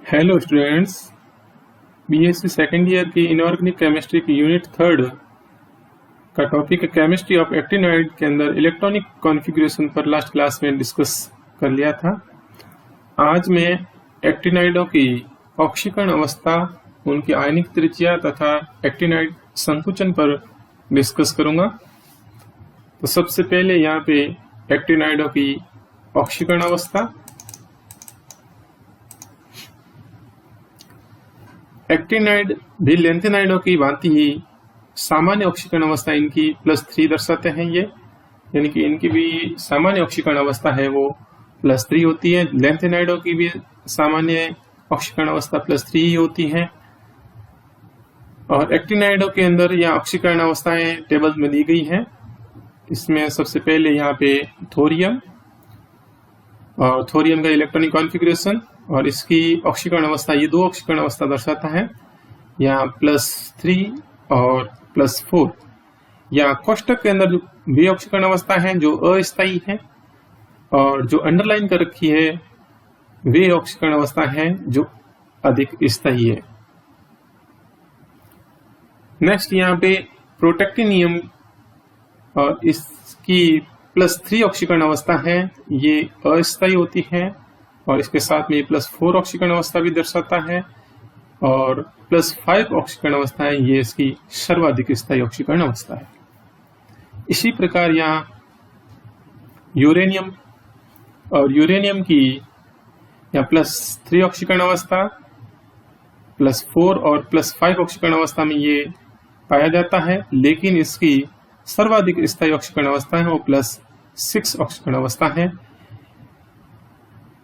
Hello students, BSc second year की inorganic chemistry की unit 3 का टॉपिक है केमिस्ट्री ऑफ एक्टिनॉइड के अंदर इलेक्ट्रॉनिक कॉन्फ़िगरेशन पर लास्ट क्लास में डिस्कस कर लिया था। आज मैं एक्टिनॉइडों की ऑक्सीकरण अवस्था, उनकी आयनिक त्रिज्या तथा एक्टिनॉइड संकुचन पर डिस्कस करूंगा। तो सबसे पहले यहाँ पे एक्टिनॉइडों की ऑक्सीकरण अवस्था। एक्टिनॉइड भी लेंथेनाइडों की भांति ही सामान्य ऑक्सीकरण अवस्था इनकी +3 दर्शाते हैं ये, यानी कि इनकी भी सामान्य ऑक्सीकरण अवस्था है वो +3 होती है। लेंथेनाइडों की भी सामान्य ऑक्सीकरण अवस्था +3 ही होती है। और एक्टिनॉइडों के अंदर यहाँ ऑक्सीकरण अवस्थाएं टेबल में दी गई हैं। इसमें सबसे पहले यहाँ पे थोरियम और थोरियम का इलेक्ट्रॉनिक कॉन्फ़िगरेशन और इसकी ऑक्सीकरण अवस्था, ये दो ऑक्सीकरण अवस्था दर्शाता है, यहाँ +3 और +4। यहाँ कोष्टक के अंदर जो वे ऑक्सीकरण अवस्था है जो अस्थायी है और जो अंडरलाइन कर रखी है वे ऑक्सीकरण अवस्था है जो अधिक स्थायी है। नेक्स्ट यहाँ पे प्रोटेक्टिनियम और इसकी +3 ऑक्सीकरण अवस्था है, ये अस्थायी होती है और इसके साथ में +4 ऑक्सीकरण अवस्था भी दर्शाता है और +5 ऑक्सीकरण अवस्था है, ये इसकी सर्वाधिक स्थायी ऑक्सीकरण अवस्था है। इसी प्रकार यहाँ यूरेनियम और यूरेनियम की यहाँ +3 ऑक्सीकरण अवस्था, +4 और +5 ऑक्सीकरण अवस्था में ये पाया जाता है, लेकिन इसकी सर्वाधिक स्थायी ऑक्सीकरण अवस्था है वो +6 ऑक्सीकरण अवस्था है।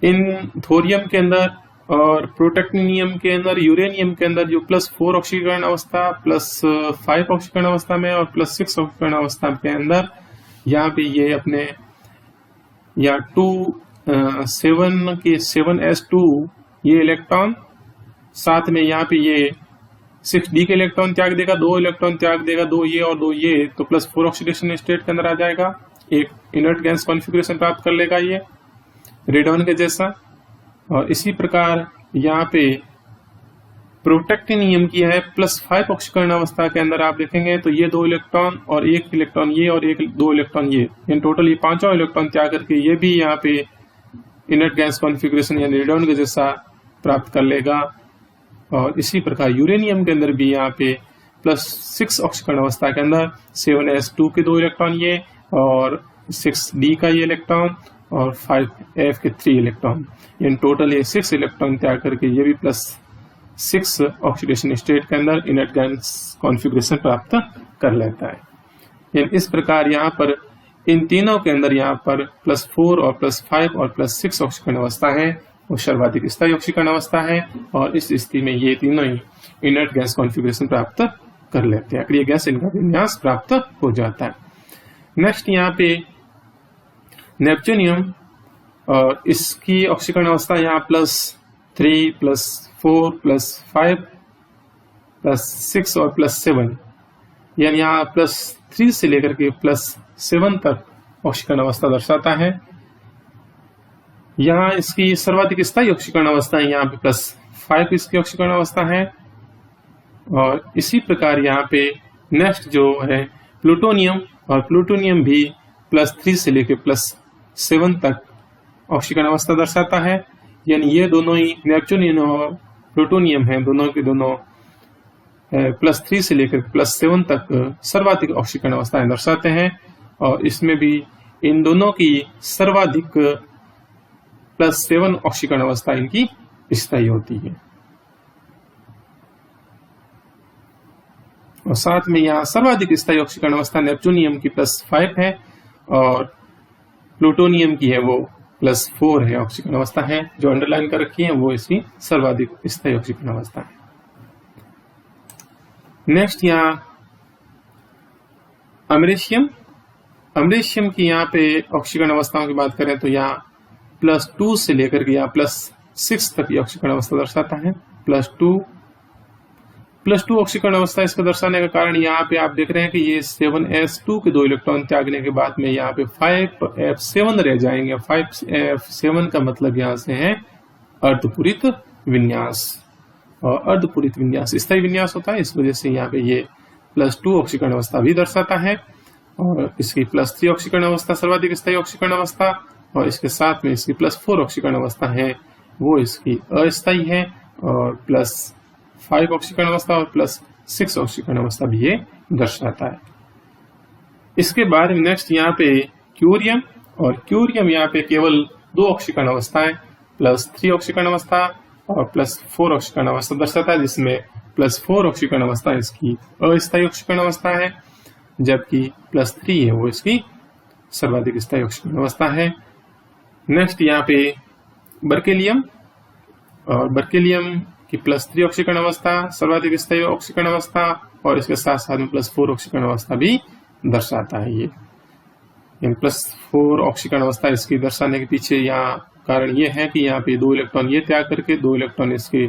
इन थोरियम के अंदर और प्रोटेक्टिनियम के अंदर, यूरेनियम के अंदर जो +4 ऑक्सीकरण अवस्था, +5 ऑक्सीकरण अवस्था में और +6 ऑक्सीकरण अवस्था के अंदर यहाँ पे ये अपने या 7s2 ये इलेक्ट्रॉन, साथ में यहाँ पे ये 6d के इलेक्ट्रॉन त्याग देगा, 2 इलेक्ट्रॉन त्याग देगा, 2 ये और 2 ये, तो +4 ऑक्सीडेशन स्टेट के अंदर आ जाएगा, एक इनर्ट गैस कॉन्फ़िगरेशन प्राप्त कर लेगा ये रेडॉन के जैसा। और इसी प्रकार यहाँ पे प्रोटेक्टिनियम की है +5 ऑक्सीकरण अवस्था के अंदर आप देखेंगे तो ये 2 इलेक्ट्रॉन और 1 इलेक्ट्रॉन ये और 2 इलेक्ट्रॉन ये, इन टोटल ये 5 इलेक्ट्रॉन त्याग करके ये भी यहाँ पे इनर्ट गैस कॉन्फ़िगरेशन यानी रेडॉन के जैसा प्राप्त कर लेगा। और इसी प्रकार यूरेनियम के अंदर भी यहाँ पे +6 ऑक्सीकरण अवस्था के अंदर 7s2 के 2 इलेक्ट्रॉन ये और 6d का ये इलेक्ट्रॉन और 5f के 3 इलेक्ट्रॉन, इन टोटल ये 6 इलेक्ट्रॉन त्याग करके ये भी +6 ऑक्सीडेशन स्टेट के अंदर इनर्ट गैस कॉन्फ़िगरेशन प्राप्त कर लेता है। इस प्रकार यहाँ पर इन तीनों के अंदर यहाँ पर +4 और +5 और +6 ऑक्सीकरण अवस्था है वो सर्वाधिक स्थायी ऑक्सीकरण अवस्था है और इस स्थिति में ये तीनों ही इनर्ट गैस कॉन्फ़िगरेशन प्राप्त कर लेते हैं, अक्रिय गैस इनका विन्यास प्राप्त हो जाता है। नेक्स्ट यहाँ पे नेपच्यूनियम और इसकी ऑक्सीकरण अवस्था यहाँ +3, +4, +5, +6 और +7, यानी यहाँ +3 से लेकर के +7 तक ऑक्सीकरण अवस्था दर्शाता है। यहाँ इसकी सर्वाधिक स्थायी ऑक्सीकरण अवस्था है, यहाँ पे +5 इसकी ऑक्सीकरण अवस्था है। और इसी प्रकार यहाँ पे नेक्स्ट जो है प्लूटोनियम, और प्लूटोनियम भी +3 से लेकर +7 तक ऑक्सीकरण अवस्था दर्शाता है, यानी ये दोनों ही नेपच्यूनियम और प्लूटोनियम हैं, दोनों के दोनों +3 से लेकर +7 तक सर्वाधिक ऑक्सीकरण अवस्थाएं दर्शाते हैं। और इसमें भी इन दोनों की सर्वाधिक +7 ऑक्सीकरण अवस्था इनकी स्थायी होती है। और साथ में यहाँ सर्वाधिक स्थायी ऑक्सीकरण अवस्था नेपच्यूनियम की +5 है और प्लूटोनियम की है वो +4 है ऑक्सीकरण अवस्था है, जो अंडरलाइन कर रखी है वो इसकी सर्वाधिक स्थायी ऑक्सीकरण अवस्था है। नेक्स्ट यहाँ अमरेशियम, अमरेशियम की यहाँ पे ऑक्सीकरण अवस्थाओं की बात करें तो यहाँ +2 से लेकर के यहाँ +6 तक ये ऑक्सीकरण अवस्था दर्शाता है। +2 ऑक्सीकरण अवस्था इसका दर्शाने का कारण यहाँ पे आप देख रहे हैं कि ये 7s2 के 2 इलेक्ट्रॉन त्यागने के बाद में यहाँ पे 5f7 रह जाएंगे। 5f7 का मतलब यहाँ से है अर्धपूरित विन्यास और अर्धपूरित विन्यास स्थायी विन्यास होता है। इस वजह से यहाँ पे ये +2 ऑक्सीकरण अवस्था भी दर्शाता है और इसकी +3 ऑक्सीकरण अवस्था सर्वाधिक स्थायी ऑक्सीकरण अवस्था और इसके साथ में इसकी +4 ऑक्सीकरण अवस्था है वो इसकी अस्थायी है और +5 ऑक्सीकरण अवस्था और +6 ऑक्सीकरण अवस्था भी ये दर्शाता है। इसके बाद नेक्स्ट यहाँ पे क्यूरियम और क्यूरियम यहाँ पे केवल 2 ऑक्सीकरण अवस्थाएं +3 ऑक्सीकरण अवस्था और +4 ऑक्सीकरण अवस्था दर्शाता है, जिसमें +4 ऑक्सीकरण अवस्था इसकी अस्थायी ऑक्सीकरण अवस्था है जबकि +3 है वो इसकी सर्वाधिक स्थायी ऑक्सीकरण अवस्था है। नेक्स्ट यहाँ पे बर्केलियम और बर्केलियम की +3 ऑक्सीकरण अवस्था सर्वाधिक स्थायी ऑक्सीकरण अवस्था और इसके साथ साथ में +4 ऑक्सीकरण अवस्था भी दर्शाता है। ये +4 ऑक्सीकरण अवस्था इसकी दर्शाने के पीछे यहाँ कारण ये है कि यहाँ पे 2 इलेक्ट्रॉन ये त्याग करके 2 इलेक्ट्रॉन इसके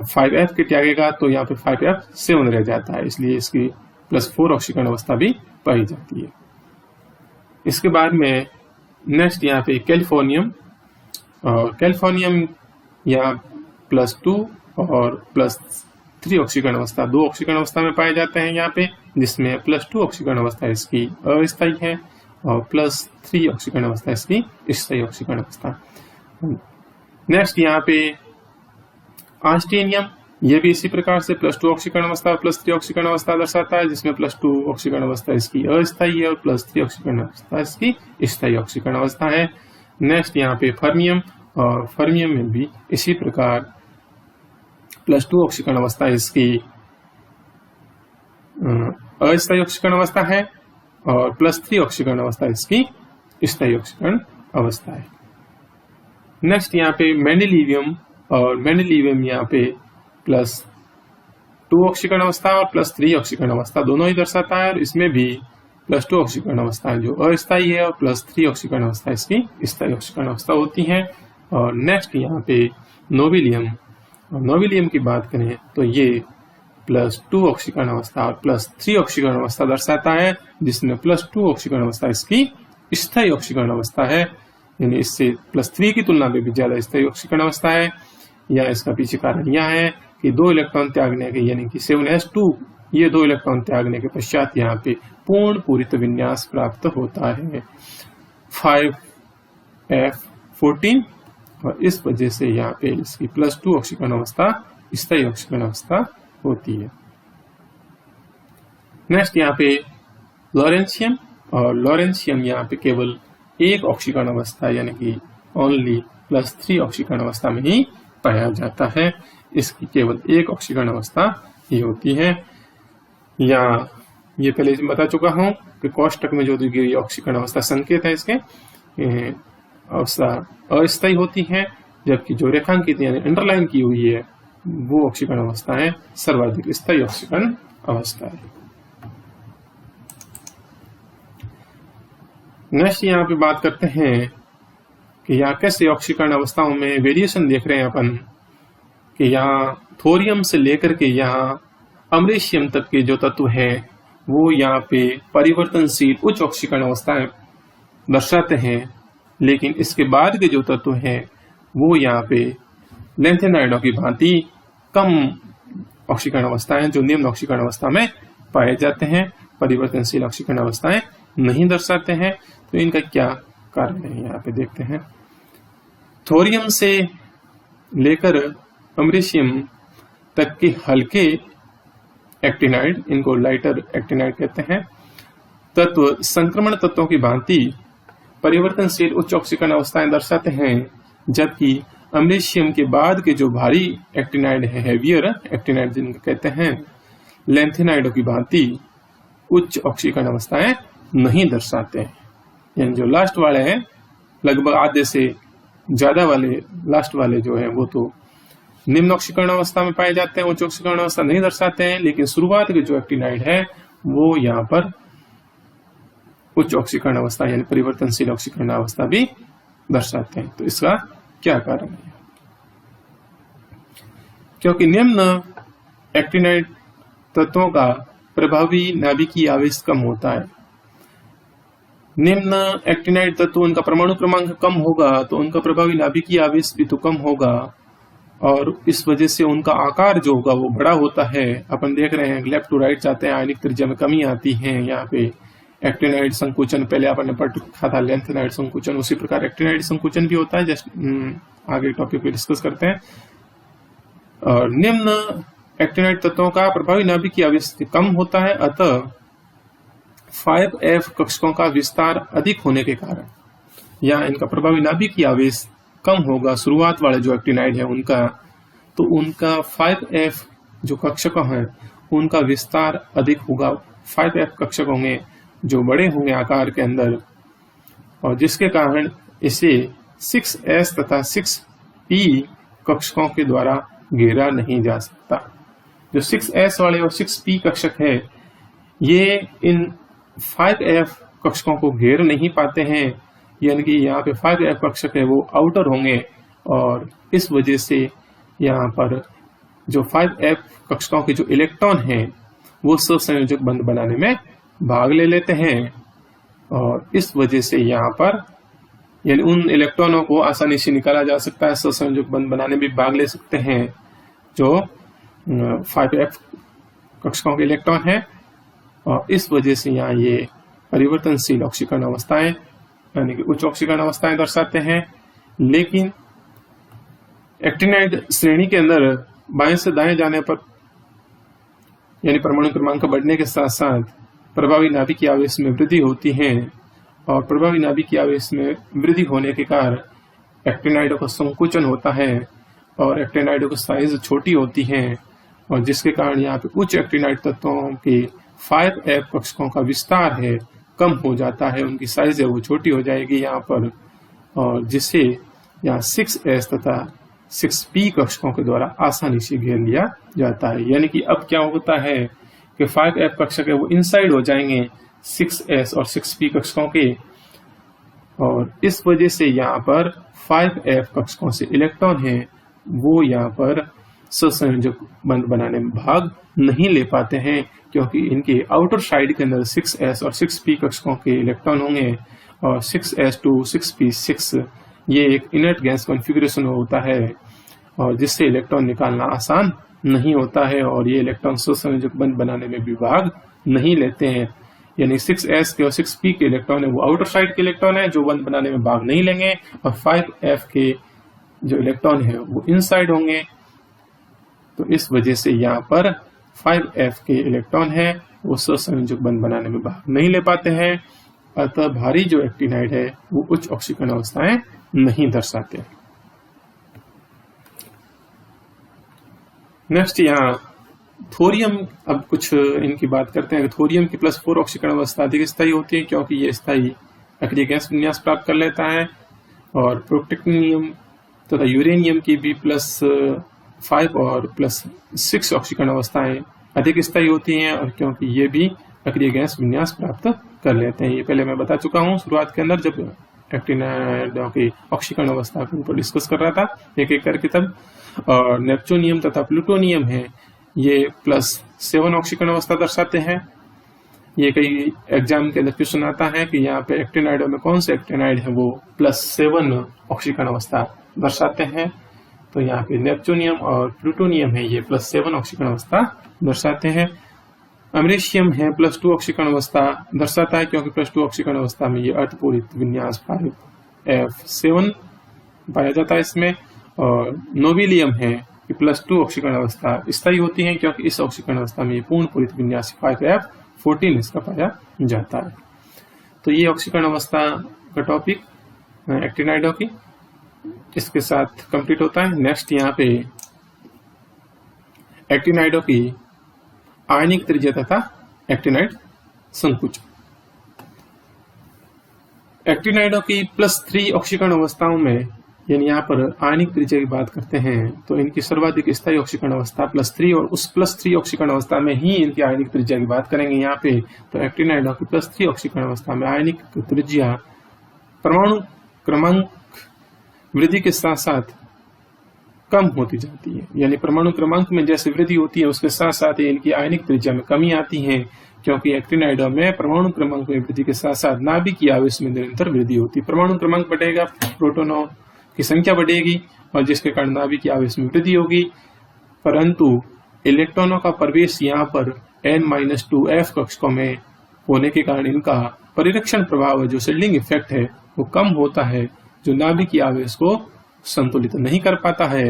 5f के त्यागेगा तो यहाँ पे 5f7 रह जाता है, इसलिए इसकी +4 ऑक्सीकरण अवस्था भी पाई जाती है। इसके बाद में नेक्स्ट यहाँ पे कैलिफोर्नियम और कैलिफोर्नियम यहाँ +2 और +3 ऑक्सीकरण अवस्था 2 ऑक्सीकरण अवस्था में पाए जाते हैं यहाँ पे, जिसमें +2 ऑक्सीकरण अवस्था इसकी अस्थायी है और +3 ऑक्सीकरण अवस्था इसकी स्थायी ऑक्सीकरण अवस्था। नेक्स्ट यहाँ पे आस्टेनियम, ये भी इसी प्रकार से +2 ऑक्सीकरण अवस्था और +3 ऑक्सीकरण अवस्था दर्शाता है, जिसमें +2 ऑक्सीकरण अवस्था इसकी अस्थायी है और +3 ऑक्सीकरण अवस्था इसकी स्थायी ऑक्सीकरण अवस्था है। नेक्स्ट यहाँ पे फर्मियम और फर्मियम में भी इसी प्रकार +2 ऑक्सीकरण अवस्था इसकी अस्थायी ऑक्सीकरण अवस्था है और +3 ऑक्सीकरण अवस्था इसकी स्थायी ऑक्सीकरण अवस्था है। नेक्स्ट यहाँ पे मेंडेलिवियम और मेंडेलिवियम यहाँ पे +2 ऑक्सीकरण अवस्था और +3 ऑक्सीकरण अवस्था दोनों ही दर्शाता है और इसमें भी +2 ऑक्सीकरण अवस्था है जो अस्थायी है और +3 ऑक्सीकरण अवस्था इसकी स्थायी ऑक्सीकरण अवस्था होती है। और नेक्स्ट यहाँ पे नोबिलियम, और नोबिलियम की बात करें तो ये +2 ऑक्सीकरण अवस्था और +3 ऑक्सीकरण अवस्था दर्शाता है, जिसमें +2 ऑक्सीकरण अवस्था इसकी स्थायी ऑक्सीकरण अवस्था है, यानी इससे +3 की तुलना में भी ज्यादा स्थायी ऑक्सीकरण अवस्था है। या इसका पीछे कारण यह है कि 2 इलेक्ट्रॉन त्यागने के यानी कि 7s2 ये 2 इलेक्ट्रॉन त्यागने के पश्चात यहाँ पे पूर्ण पूरित विन्यास प्राप्त होता है 5f14 और इस वजह से यहाँ पे इसकी +2 ऑक्सीकरण अवस्था स्थायी ऑक्सीकरण अवस्था होती है। नेक्स्ट यहाँ पे लॉरेंशियम और लॉरेंशियम यहाँ पे केवल 1 ऑक्सीकरण अवस्था यानी कि ओनली +3 ऑक्सीकरण अवस्था में ही पाया जाता है, इसकी केवल 1 ऑक्सीकरण अवस्था ही होती है। या ये पहले बता चुका हूं कि कोष्टक में जो दी गई ऑक्सीकरण अवस्था संकेत है इसके अवस्था अस्थायी होती है, जबकि जो रेखांकित यानी अंडरलाइन की हुई है वो ऑक्सीकरण अवस्था है सर्वाधिक स्थायी ऑक्सीकरण अवस्था है। नेक्स्ट यहाँ पे बात करते हैं कि यहाँ कैसे ऑक्सीकरण अवस्थाओं में वेरिएशन देख रहे हैं अपन कि यहाँ थोरियम से लेकर के यहाँ अमरीशियम तक के जो तत्व हैं वो यहाँ पे परिवर्तनशील उच्च ऑक्सीकरण अवस्थाएं दर्शाते हैं, लेकिन इसके बाद के जो तत्व हैं वो यहाँ पे लैंथेनाइडों की भांति कम ऑक्सीकरण अवस्थाएं जो निम्न ऑक्सीकरण अवस्था में पाए जाते हैं, परिवर्तनशील ऑक्सीकरण अवस्थाएं नहीं दर्शाते हैं। तो इनका क्या कारण है यहाँ पे देखते हैं। थोरियम से लेकर अमरीशियम तक के हल्के एक्टिनाइड, इनको लाइटर एक्टिनाइड कहते हैं, तत्व संक्रमण तत्वों की भांति परिवर्तनशील उच्च ऑक्सीकरण अवस्थाएं दर्शाते हैं, जबकि अमरीशियम के बाद के जो भारी एक्टिनाइड है, हेवियर एक्टिनाइड जिनको कहते हैं, लैंथेनाइडों की भांति उच्च ऑक्सीकरण अवस्थाएं नहीं दर्शाते हैं। यानी जो लास्ट वाले हैं लगभग आधे से ज्यादा वाले लास्ट वाले जो है वो तो निम्न ऑक्सीकरण अवस्था में पाए जाते हैं, उच्च ऑक्सीकरण अवस्था नहीं दर्शाते हैं, लेकिन शुरुआत के जो एक्टिनाइड है वो यहाँ पर उच्च ऑक्सीकरण अवस्था यानी परिवर्तनशील ऑक्सीकरण अवस्था भी दर्शाते हैं। तो इसका क्या कारण है? क्योंकि निम्न एक्टिनाइड तत्वों का प्रभावी नाभिकीय आवेश कम होता है। निम्न एक्टिनाइड तत्व उनका परमाणु क्रमांक कम होगा तो उनका प्रभावी नाभिकीय आवेश भी तो कम होगा, और इस वजह से उनका आकार जो होगा वो बड़ा होता है। अपन देख रहे हैं लेफ्ट टू राइट जाते हैं, आयनिक त्रिज्या में कमी आती है। यहाँ पे एक्टिनाइड संकुचन पहले अपन ने पढ़ रखा था, लेंथेनाइड संकुचन, उसी प्रकार एक्टिनाइड संकुचन भी होता है। जस्ट आगे टॉपिक पे डिस्कस करते हैं। और निम्न एक्टिनाइड तत्वों का प्रभावी नाभिकीय आवेश कम होता है, अतः 5F कक्षकों का विस्तार अधिक होने के कारण या इनका प्रभावी नाभिकीय आवेश कम होगा। शुरुआत वाले जो एक्टिनाइड है उनका, तो उनका 5F जो कक्षक है उनका विस्तार अधिक होगा। 5F कक्षक होंगे जो बड़े होंगे आकार के अंदर, और जिसके कारण इसे 6S तथा 6P कक्षकों के द्वारा घेरा नहीं जा सकता। जो 6S वाले और 6P कक्षक है ये इन 5F कक्षकों को घेर नहीं पाते हैं, यानी कि यहाँ पे 5F कक्षक है वो आउटर होंगे, और इस वजह से यहाँ पर जो 5F कक्षकों के जो इलेक्ट्रॉन हैं वो सहसंयोजक बंध बनाने में भाग ले लेते हैं, और इस वजह से यहाँ पर यानी उन इलेक्ट्रॉनों को आसानी से निकाला जा सकता है, सहसंयोजक बंध बनाने में भाग ले सकते हैं जो 5F कक्षकों के इलेक्ट्रॉन है। और इस वजह से यहाँ ये परिवर्तनशील ऑक्सीकरण अवस्थाएं यानी कि उच्च ऑक्सीकरण अवस्थाएं दर्शाते हैं। लेकिन एक्टिनाइड श्रेणी के अंदर बाएं से दाएं जाने पर यानी परमाणु क्रमांक बढ़ने के साथ साथ प्रभावी नाभिकीय आवेश में वृद्धि होती है, और प्रभावी नाभिकीय आवेश में वृद्धि होने के कारण एक्टिनाइडों का संकुचन होता है और एक्टिनाइडों की साइज छोटी होती है, और जिसके कारण यहाँ पे उच्च एक्टिनाइड तत्वों के 5F कक्षकों का विस्तार है कम हो जाता है, उनकी साइज है वो छोटी हो जाएगी यहाँ पर, और जिससे यहाँ 6S तथा 6P कक्षकों के द्वारा आसानी से घेर लिया जाता है। यानी कि अब क्या होता है कि 5F कक्षक है वो इनसाइड हो जाएंगे 6S और 6P कक्षकों के, और इस वजह से यहाँ पर 5F कक्षकों से इलेक्ट्रॉन है वो यहाँ पर सहसंयोजक बंध बनाने में भाग नहीं ले पाते हैं, क्योंकि इनके आउटर साइड के अंदर 6S और 6P कक्षकों के इलेक्ट्रॉन होंगे, और 6S2 6P6 ये एक इनर्ट गैस कॉन्फ़िगरेशन होता है, और जिससे इलेक्ट्रॉन निकालना आसान नहीं होता है, और ये इलेक्ट्रॉन सहसंयोजक बंध बनाने में भी भाग नहीं लेते हैं। यानी 6S के और 6P के इलेक्ट्रॉन है वो आउटर साइड के इलेक्ट्रॉन है जो बंध बनाने में भाग नहीं लेंगे, और 5F के जो इलेक्ट्रॉन है वो इनसाइड होंगे। तो इस वजह से यहाँ पर 5F के इलेक्ट्रॉन है वो सहसंयोजक बंध बनाने में भाग नहीं ले पाते हैं, अतः भारी जो एक्टिनाइड है वो उच्च ऑक्सीकरण अवस्थाएं नहीं दर्शाते। नेक्स्ट यहाँ थोरियम, अब कुछ इनकी बात करते हैं। थोरियम की +4 ऑक्सीकरण अवस्था अधिक स्थायी होती है क्योंकि ये स्थायी अक्रिय गैस विन्यास प्राप्त कर लेता है, और प्रोटेक्टिनियम तथा यूरेनियम की भी +5 और +6 ऑक्सीकरण अवस्थाएं अधिक स्थायी होती हैं, और क्योंकि ये भी अक्रिय गैस विन्यास प्राप्त कर लेते हैं। ये पहले मैं बता चुका हूँ शुरुआत के अंदर जब एक्टिनाइडों की ऑक्सीकरण अवस्था के ऊपर डिस्कस कर रहा था एक एक करके तब। और नेपच्यूनियम तथा प्लूटोनियम है ये +7 ऑक्सीकरण अवस्था दर्शाते हैं। ये कई एग्जाम के अंदर क्वेश्चन आता है कि यहाँ पे एक्टिनाइडों में कौन से एक्टिनाइड है वो +7 ऑक्सीकरण अवस्था दर्शाते हैं। तो यहाँ पे नेपच्यूनियम और प्लूटोनियम है ये +7 ऑक्सीकरण अवस्था दर्शाते हैं। अमरीशियम है +2 ऑक्सीकरण अवस्था दर्शाता है क्योंकि +2 ऑक्सीकरण अवस्था में ये अर्धपूरित विन्यास 5F7 पाया जाता है इसमें। और नोबिलियम है कि +2 ऑक्सीकरण अवस्था स्थायी होती है क्योंकि इस ऑक्सीकरण अवस्था में ये पूर्ण पूरित विन्यास 5F14 इसका पाया जाता है। तो ये ऑक्सीकरण अवस्था का टॉपिक एक्टिनाइडों की इसके साथ कंप्लीट होता है। नेक्स्ट यहाँ पे एक्टिनाइडों की आयनिक त्रिज्या तथा एक्टिनाइड संकुचन। एक्टिनाइडों की +3 ऑक्सीकरण अवस्थाओं में यानी यहाँ पर आयनिक त्रिज्या की बात करते हैं तो इनकी सर्वाधिक स्थायी ऑक्सीकरण अवस्था +3 और उस +3 ऑक्सीकरण अवस्था में ही इनकी आयनिक त्रिज्या की बात करेंगे यहाँ पे। तो एक्टिनाइडों की +3 ऑक्सीकरण अवस्था में आयनिक त्रिज्या परमाणु क्रमांक वृद्धि के साथ साथ कम होती जाती है, यानी परमाणु क्रमांक में जैसे वृद्धि होती है उसके साथ साथ इनकी आयनिक त्रिज्या में कमी आती है, क्योंकि एक्टिनाइडों में परमाणु क्रमांक में वृद्धि के साथ साथ नाभिकीय आवेश में निरंतर वृद्धि होती है। परमाणु क्रमांक बढ़ेगा, प्रोटोनों की संख्या बढ़ेगी और जिसके कारण नाभिक की आवेश में वृद्धि होगी, परंतु इलेक्ट्रॉनों का प्रवेश यहाँ पर n-2f कक्षकों में होने के कारण इनका परिरक्षण प्रभाव है, जो शील्डिंग इफेक्ट है, वो कम होता है, जो नाभिक की आवेश को संतुलित नहीं कर पाता है।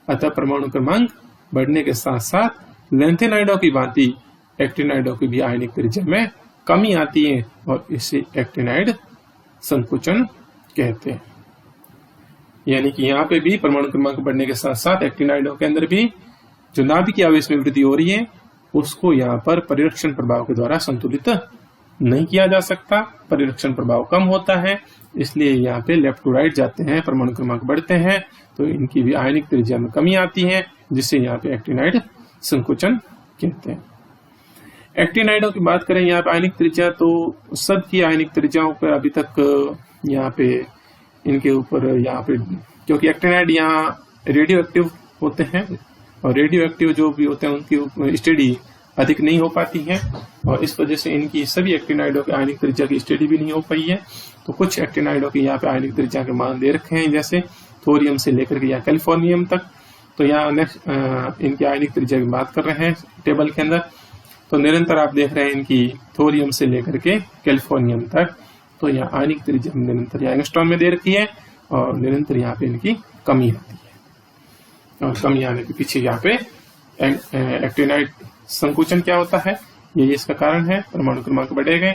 अतः परमाणु क्रमांक बढ़ने के साथ साथ लैंथेनाइडों की भांति एक्टिनाइडों की भी आयनिक त्रिज्या में कमी आती है और इसे एक्टिनाइड संकुचन कहते हैं। यानी कि यहाँ पे भी परमाणु क्रमांक बढ़ने के साथ साथ एक्टिनाइडों के अंदर भी जो नाभिक की आवेश में वृद्धि हो रही है उसको यहाँ पर परिरक्षण प्रभाव के द्वारा संतुलित नहीं किया जा सकता, परिरक्षण प्रभाव कम होता है, इसलिए यहाँ पे लेफ्ट टू राइट जाते हैं, परमाणु क्रमांक बढ़ते हैं तो इनकी भी आयनिक त्रिज्या में कमी आती है, जिसे यहाँ पे एक्टिनाइड संकुचन कहते हैं। एक्टिनाइडों की बात करें यहाँ पे आयनिक त्रिज्या, तो सबकी आयनिक त्रिज्याओं पर अभी तक यहाँ पे इनके ऊपर यहाँ पे, क्योंकि एक्टिनाइड यहाँ रेडियो एक्टिव होते हैं और रेडियो एक्टिव जो भी होते हैं उनकी स्टडी अधिक नहीं हो पाती है और इस वजह से इनकी सभी एक्टिनाइडों की आयनिक त्रिज्या की स्टडी भी नहीं हो पाई है। तो कुछ एक्टिनाइडों की यहाँ पे आयनिक त्रिज्या के मान दे रखे हैं, जैसे थोरियम से लेकर के यहाँ कैलिफोर्नियम तक। तो यहाँ नेक्स्ट इनकी आयनिक त्रिज्या की बात कर रहे हैं टेबल के अंदर। तो निरंतर आप देख रहे हैं इनकी थोरियम से लेकर के कैलिफोर्नियम तक, तो यहाँ आयनिक त्रिज्या निरंतर यहाँ एंगस्ट्रॉम में दे रखी है और निरंतर यहाँ पे इनकी कमी आती है और कमी आने के पीछे यहाँ पे एक्टिनाइड संकुचन क्या होता है, ये इसका कारण है। परमाणु क्रमांक बढ़े गए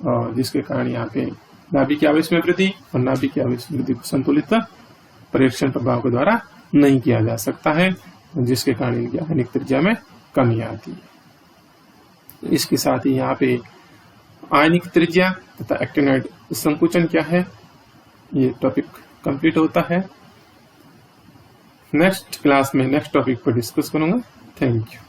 और जिसके कारण यहाँ पे नाभिक की आवेश में वृद्धि और नाभिक की आवेश वृद्धि को संतुलित परिरक्षण प्रभाव के द्वारा नहीं किया जा सकता है, जिसके कारण इनकी आयनिक त्रिज्या में कमी आती है। इसके साथ ही यहाँ पे आयनिक त्रिज्या तथा एक्टिनाइड संकुचन क्या है, ये टॉपिक कंप्लीट होता है। नेक्स्ट क्लास में नेक्स्ट टॉपिक पर डिस्कस करूंगा। Thank you.